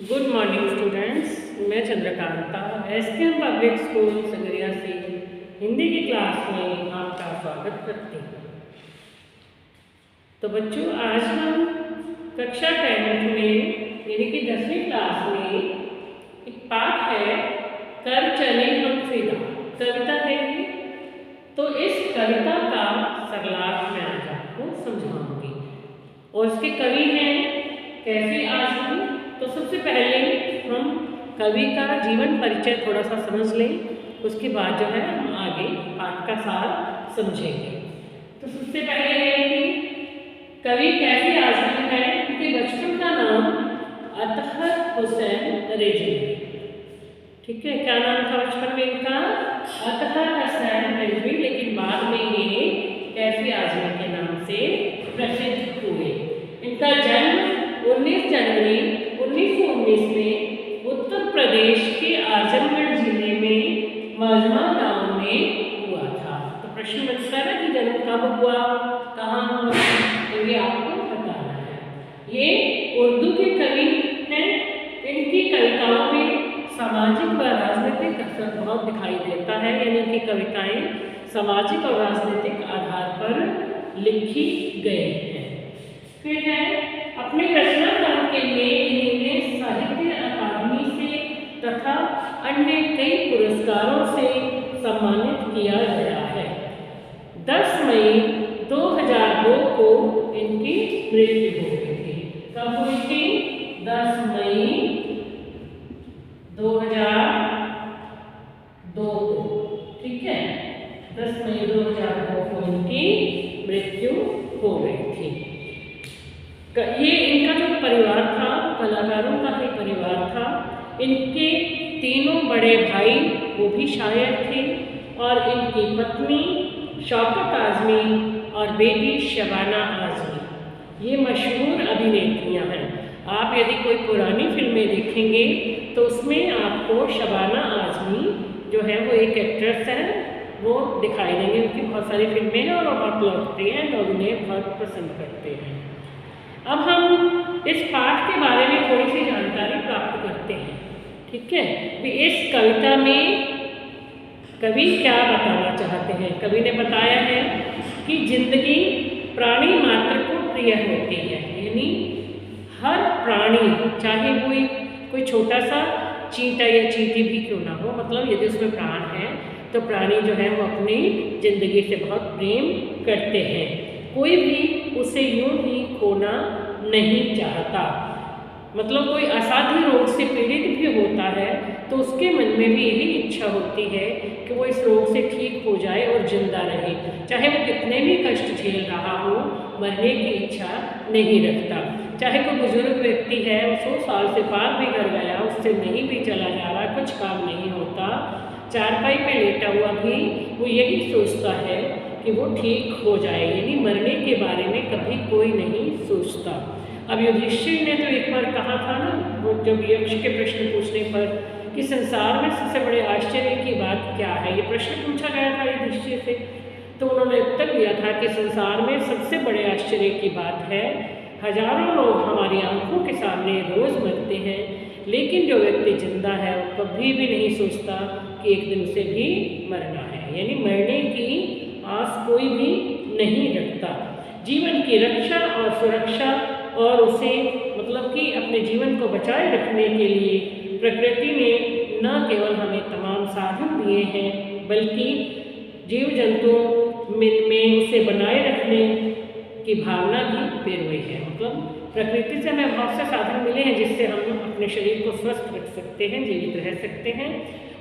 Good morning students. मैं Chandrakanta SKM public school Sangaria से हिंदी की क्लास में आपका स्वागत करती हूँ। तो बच्चों, आज हम कक्षा 10 में यानी कि 10वीं क्लास में एक पाठ है, कर चले हम फिदा। कविता है ये। तो इस कविता का सरलार्थ मैं आज आपको समझाऊंगी और इसके कवि हैं कैफी आजमी। तो सबसे पहले हम कवि का जीवन परिचय थोड़ा सा समझ लें, उसके बाद जो है हम आगे पाठ का सार समझेंगे। तो सबसे पहले है कि कवि कैफी आजमी है, उनके बचपन का नाम अतहर हुसैन रिजवी। ठीक है, क्या नाम था बचपन में इनका? अतहर हुसैन रिजवी। लेकिन बाद में ये कैफी आजमी के नाम से प्रसिद्ध हुए। इनका जन्म 19 जनवरी 1919 में उत्तर प्रदेश के आजमगढ़ जिले में मजमा गांव में हुआ था। तो प्रश्न बनता है कि जन्म कब हुआ, कहाँ हुआ, तो ये आपको बताना है। ये उर्दू के कवि हैं। इनकी कविताओं में सामाजिक व राजनीतिक असर बहुत दिखाई देता है, यानी इनकी कविताएं सामाजिक और राजनीतिक आधार पर लिखी गई हैं। फिर है, अपने रचना कर्म के लिए इन्हें साहित्य अकादमी से तथा अन्य कई पुरस्कारों से सम्मानित किया गया है। 10 मई 2002 को इनकी मृत्यु हो गई थी। कब हुई थी? 10 मई 2002 को। ठीक है, 10 मई 2002 को इनकी मृत्यु हो गई थी। ये इनका जो परिवार था, कलाकारों का ही परिवार था। इनके तीनों बड़े भाई वो भी शायर थे और इनकी पत्नी शौकत आजमी और बेटी शबाना आजमी ये मशहूर अभिनेत्रियां हैं। आप यदि कोई पुरानी फिल्में देखेंगे तो उसमें आपको शबाना आजमी जो है वो एक एक्ट्रेस है, वो दिखाई देंगे। उनकी बहुत सारी फिल्में हैं और वो बहुत लोकप्रिय हैं, लोग उन्हें बहुत पसंद करते हैं। अब हम इस पाठ के बारे में थोड़ी सी जानकारी प्राप्त करते हैं। ठीक है, भी इस कविता में कवि क्या बताना चाहते हैं। कवि ने बताया है कि जिंदगी प्राणी मात्र को प्रिय होती है, यानी हर प्राणी, चाहे वो कोई छोटा सा चींटा या चींटी भी क्यों ना हो, मतलब यदि उसमें प्राण है तो प्राणी जो है वो अपनी जिंदगी से बहुत प्रेम करते हैं। कोई भी उसे यूं ही खोना नहीं चाहता। मतलब कोई असाध्य रोग से पीड़ित भी होता है तो उसके मन में भी यही इच्छा होती है कि वो इस रोग से ठीक हो जाए और जिंदा रहे। चाहे वो कितने भी कष्ट झेल रहा हो, मरने की इच्छा नहीं रखता। चाहे कोई बुजुर्ग व्यक्ति है, 100 साल से पार भी कर गया, उससे नहीं भी चला जा रहा, कुछ काम नहीं होता, चारपाई पे लेटा हुआ भी वो यही सोचता है कि वो ठीक हो जाए, यानी मरने के बारे में कभी कोई नहीं सोचता। अब युधिष्ठिर ने तो एक बार कहा था ना, वो जब यक्ष के प्रश्न पूछने पर कि संसार में सबसे बड़े आश्चर्य की बात क्या है, ये प्रश्न पूछा गया था युधिष्ठिर से, तो उन्होंने उत्तर दिया था कि संसार में सबसे बड़े आश्चर्य की बात है, हजारों लोग हमारी आंखों के सामने रोज मरते हैं, लेकिन जो व्यक्ति जिंदा है वो कभी भी नहीं सोचता कि एक दिन उसे भी मरना है, यानी मरने की आस कोई भी नहीं रखता। जीवन की रक्षा और सुरक्षा और उसे मतलब कि अपने जीवन को बचाए रखने के लिए प्रकृति ने न केवल हमें तमाम साधन दिए हैं, बल्कि जीव जंतुओं में उसे बनाए रखने की भावना भी पेर हुई है। मतलब प्रकृति से हमें बहुत से साधन मिले हैं जिससे हम अपने शरीर को स्वस्थ रख सकते हैं, जीवित रह सकते हैं,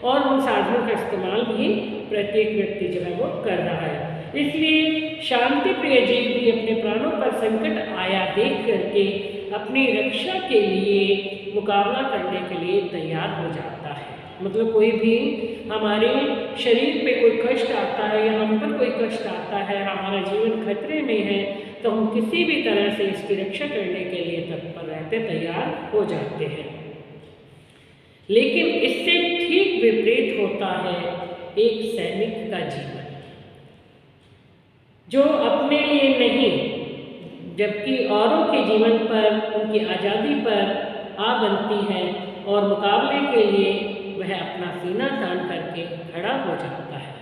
और उन साधनों का इस्तेमाल भी प्रत्येक व्यक्ति जो है वो कर रहा है। इसलिए शांति प्रिय जीव भी अपने प्राणों पर संकट आया देख करके अपनी रक्षा के लिए मुकाबला करने के लिए तैयार हो जाता है। मतलब कोई भी हमारे शरीर पे कोई कष्ट आता है या हम पर कोई कष्ट आता है, हमारा जीवन खतरे में है, तो हम किसी भी तरह से इसकी रक्षा करने के लिए तत्पर रहते, तैयार हो जाते हैं। लेकिन इससे ठीक विपरीत होता है एक सैनिक का जीवन, जो अपने लिए नहीं जबकि औरों के जीवन पर, उनकी आज़ादी पर आ बनती है और मुकाबले के लिए वह अपना सीना तान करके खड़ा हो जाता है।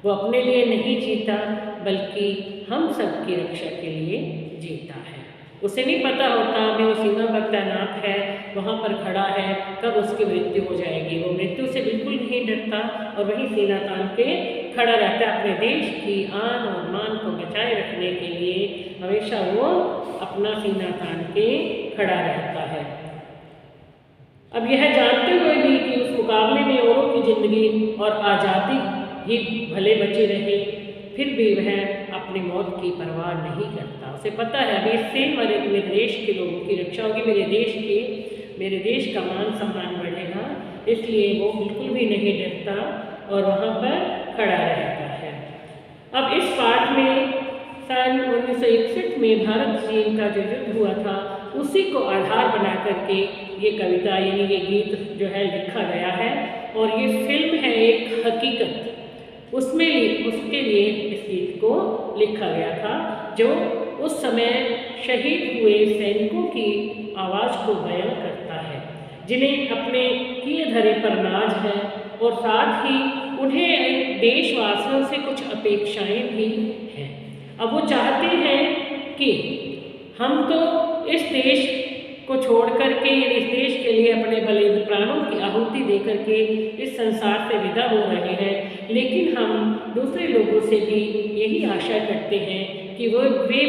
वो अपने लिए नहीं जीता बल्कि हम सब की रक्षा के लिए जीता है। उसे नहीं पता होता अभी वो सीमा पर तैनात है, वहाँ पर खड़ा है, कब उसकी मृत्यु हो जाएगी। वो मृत्यु से बिल्कुल नहीं डरता और वही सीना तान के खड़ा रहता है। अपने देश की आन और मान को बचाए रखने के लिए हमेशा वो अपना सीना तान के खड़ा रहता है। अब यह जानते हुए भी कि उस मुकाबले में औरों की जिंदगी और आज़ादी ही भले बची रहे, फिर भी वह अपनी मौत की परवाह नहीं करता। उसे पता है अभी इससे मेरे देश के लोगों की रक्षा होगी, मेरे देश का मान सम्मान बढ़ेगा, इसलिए वो बिल्कुल भी नहीं डरता और वहाँ पर खड़ा रहता है। अब इस पाठ में सन 1961 में भारत चीन का जो युद्ध हुआ था उसी को आधार बना करके ये कविता यानी ये गीत जो है लिखा गया है। और ये फिल्म है एक हकीकत, उसके लिए इस गीत को लिखा गया था, जो उस समय शहीद हुए सैनिकों की आवाज़ को बयां करता है, जिन्हें अपने किए धरे पर नाज है और साथ ही उन्हें देशवासियों से कुछ अपेक्षाएं भी हैं। अब वो चाहते हैं कि हम तो इस देश को छोड़ करके इस देश के लिए अपने बलिदान प्राणों की आहुति दे करके इस संसार से विदा हो रहे हैं, लेकिन हम दूसरे लोगों से भी यही आशा करते हैं कि वे भी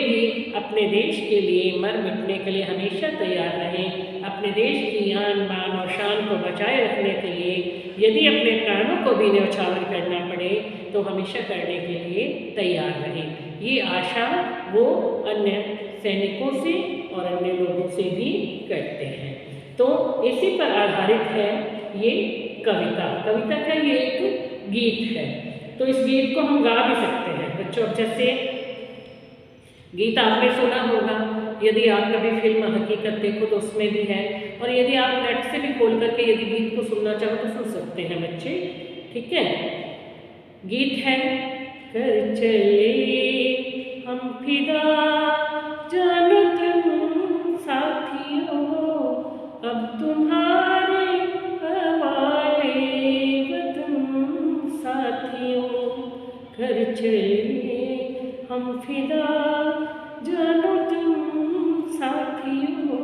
अपने देश के लिए मर मिटने के लिए हमेशा तैयार रहें, अपने देश की आन बान और शान को बचाए रखने के लिए यदि अपने प्राणों को भी न्यौछावर करना पड़े तो हमेशा करने के लिए तैयार रहें। ये आशा वो अन्य सैनिकों से और अन्य लोगों से भी करते हैं। तो इसी पर आधारित है ये कविता। कविता का ये एक गीत है, तो इस गीत को हम गा भी सकते हैं बच्चों। अब जैसे गीत आपने सुना होगा, यदि आप कभी फिल्म हकीकत देखो तो उसमें भी है, और यदि आप नेट से भी खोल करके यदि गीत को सुनना चाहो तो सुन सकते हैं बच्चे, ठीक है। गीत है कर चले हम फिदा जानो तुम साथियों, अब तुम्हारे हवाले वतन साथियों। कर चले हम फिदा जानो तुम साथियों,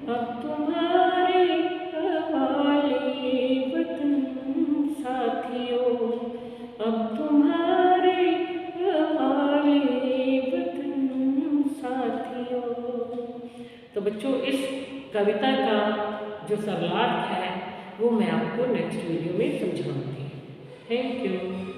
अब तुम्हारे हवाले वतन साथियों, अब तुम्हारे हवाले वतन साथियों। तो बच्चों इस कविता का जो सरलार्थ है वो मैं आपको नेक्स्ट वीडियो में समझाऊंगी। Thank you.